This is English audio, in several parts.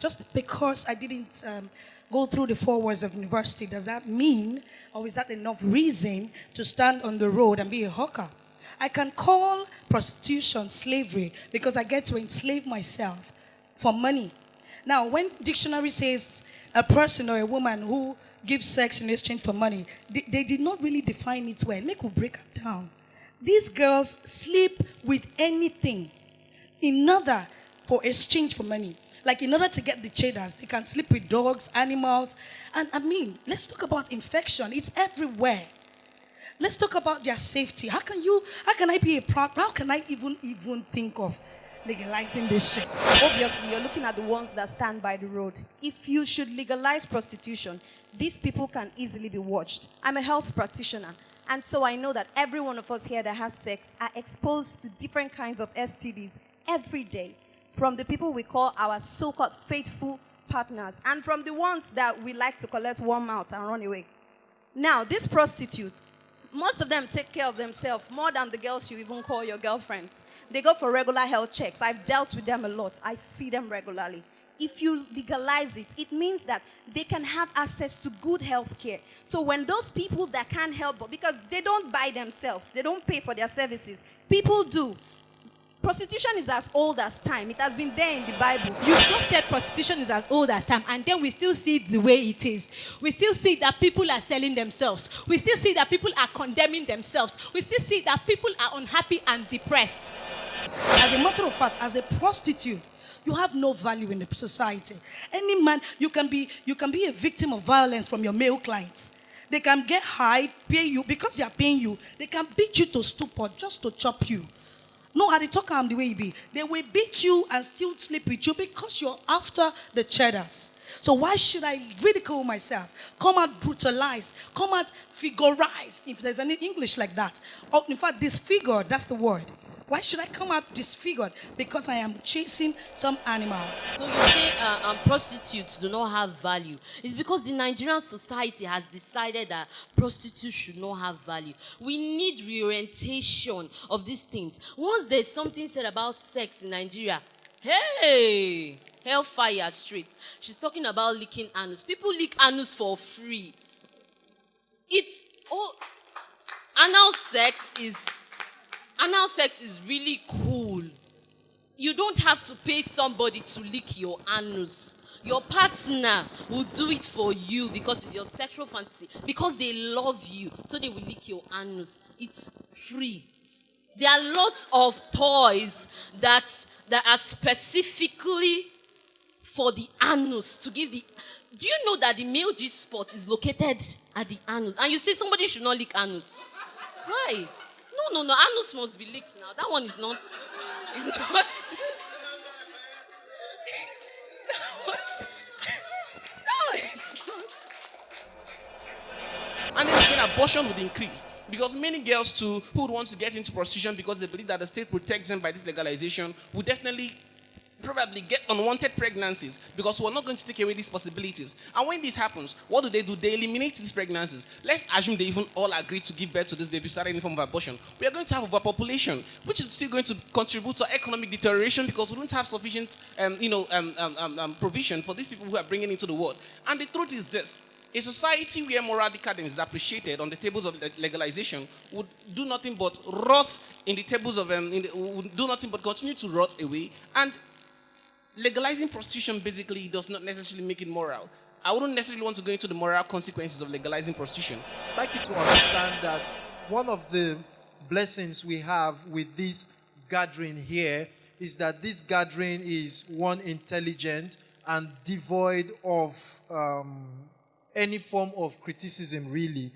just because I didn't go through the 4 years of university, does that mean, or is that enough reason to stand on the road and be a hawker? I can call prostitution slavery because I get to enslave myself for money. Now, when dictionary says a person or a woman who gives sex in exchange for money, they did not really define it well. Make we break it down. These girls sleep with anything in order for exchange for money. Like in order to get the cheddars, they can sleep with dogs, animals. And I mean, let's talk about infection. It's everywhere. Let's talk about their safety. How can I be a proud, how can I even think of legalizing this shit? Obviously, you're looking at the ones that stand by the road. If you should legalize prostitution, these people can easily be watched. I'm a health practitioner, and so I know that every one of us here that has sex are exposed to different kinds of STDs every day, from the people we call our so-called faithful partners, and from the ones that we like to collect one mouth and run away. Now, this prostitute, most of them take care of themselves more than the girls you even call your girlfriends. They go for regular health checks. I've dealt with them a lot. I see them regularly. If you legalize it, it means that they can have access to good health care. So when those people that can't help, but because they don't buy themselves, they don't pay for their services, people do. Prostitution is as old as time. It has been there in the Bible. You just said prostitution is as old as time, and then we still see it the way it is. We still see that people are selling themselves. We still see that people are condemning themselves. We still see that people are unhappy and depressed. As a matter of fact, as a prostitute, you have no value in the society. Any man, you can be a victim of violence from your male clients. They can get high, pay you, because they are paying you. They can beat you to stupor just to chop you. No, I talk the way it be. They will beat you and still sleep with you because you're after the cheddars. So why should I ridicule myself? Come out brutalized. Come out figurized, if there's any English like that. Or in fact, disfigured, that's the word. Why should I come out disfigured? Because I am chasing some animal. So you say prostitutes do not have value. It's because the Nigerian society has decided that prostitutes should not have value. We need reorientation of these things. Once there's something said about sex in Nigeria, hey, hellfire straight. She's talking about licking anus. People lick anus for free. It's all... Anal sex is really cool. You don't have to pay somebody to lick your anus. Your partner will do it for you because it's your sexual fantasy. Because they love you, so they will lick your anus. It's free. There are lots of toys that are specifically for the anus to give the... Do you know that the male G-spot is located at the anus? And you say somebody should not lick anus. Why? No. Anus must be licked now. That one is not... It's not... No, it's not. And then again, abortion would increase. Because many girls too, who would want to get into prostitution because they believe that the state protects them by this legalization, would definitely probably get unwanted pregnancies because we're not going to take away these possibilities. And when this happens, what do? They eliminate these pregnancies. Let's assume they even all agree to give birth to this baby without any form of abortion. We are going to have overpopulation, which is still going to contribute to economic deterioration because we don't have sufficient provision for these people who are bringing into the world. And the truth is this: a society where moral decadence is appreciated on the tables of legalization would do nothing but rot in the tables of would do nothing but continue to rot away. And legalizing prostitution basically does not necessarily make it moral. I wouldn't necessarily want to go into the moral consequences of legalizing prostitution. I'd like you to understand that one of the blessings we have with this gathering here is that this gathering is one, intelligent and devoid of any form of criticism, really.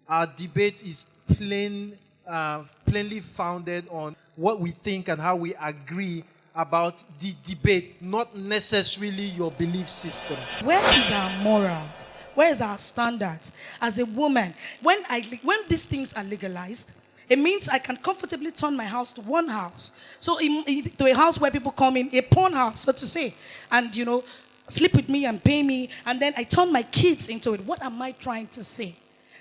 Our debate is plainly founded on what we think and how we agree about the debate, not necessarily your belief system. Where is our morals? Where is our standards? As a woman, when these things are legalized, it means I can comfortably turn my house to one house. So to a house where people come in, a porn house, so to say, and sleep with me and pay me, and then I turn my kids into it. What am I trying to say?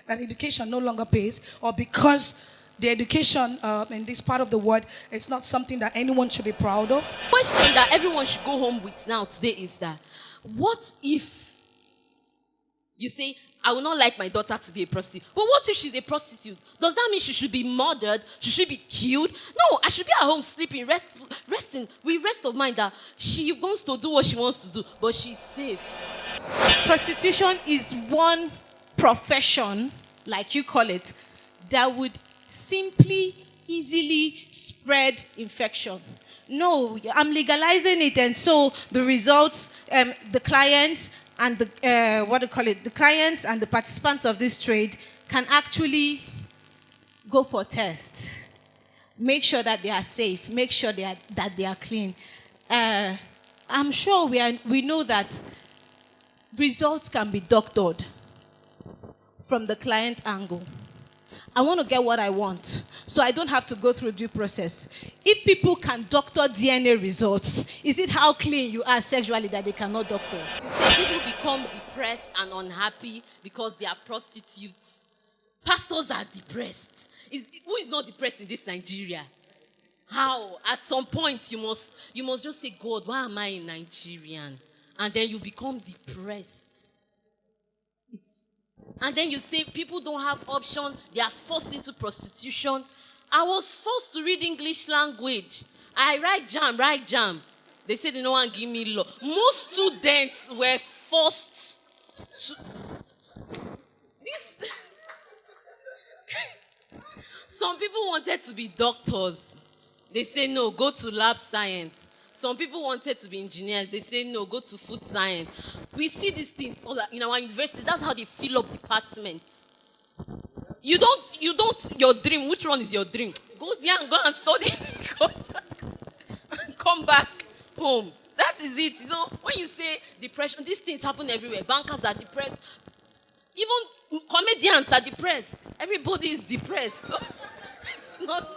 That education no longer pays, or because the education in this part of the world is not something that anyone should be proud of? The question that everyone should go home with now today is that what if you say, I will not like my daughter to be a prostitute. But what if she's a prostitute? Does that mean she should be murdered? She should be killed? No, I should be at home sleeping, resting with rest of mind that she wants to do what she wants to do, but she's safe. Prostitution is one profession, like you call it, that would simply, easily spread infection. No, I'm legalizing it, and so the results, the clients and the clients and the participants of this trade can actually go for tests. Make sure that they are safe. Make sure that they are clean. I'm sure we know that results can be doctored from the client angle. I want to get what I want, so I don't have to go through due process. If people can doctor DNA results, is it how clean you are sexually that they cannot doctor? You say people become depressed and unhappy because they are prostitutes. Pastors are depressed. Who is not depressed in this Nigeria? How? At some point, you must just say, God, why am I a Nigerian? And then you become depressed. And then you say people don't have options, they are forced into prostitution. I was forced to read English language. I write jam. They said they don't want to give me law. Most students were forced to... Some people wanted to be doctors. They say no, go to lab science. Some people wanted to be engineers. They say, no, go to food science. We see these things in our university. That's how they fill up departments. You don't, your dream, which one is your dream? Go there and go and study. Come back home. That is it. So when you say depression, these things happen everywhere. Bankers are depressed. Even comedians are depressed. Everybody is depressed. It's not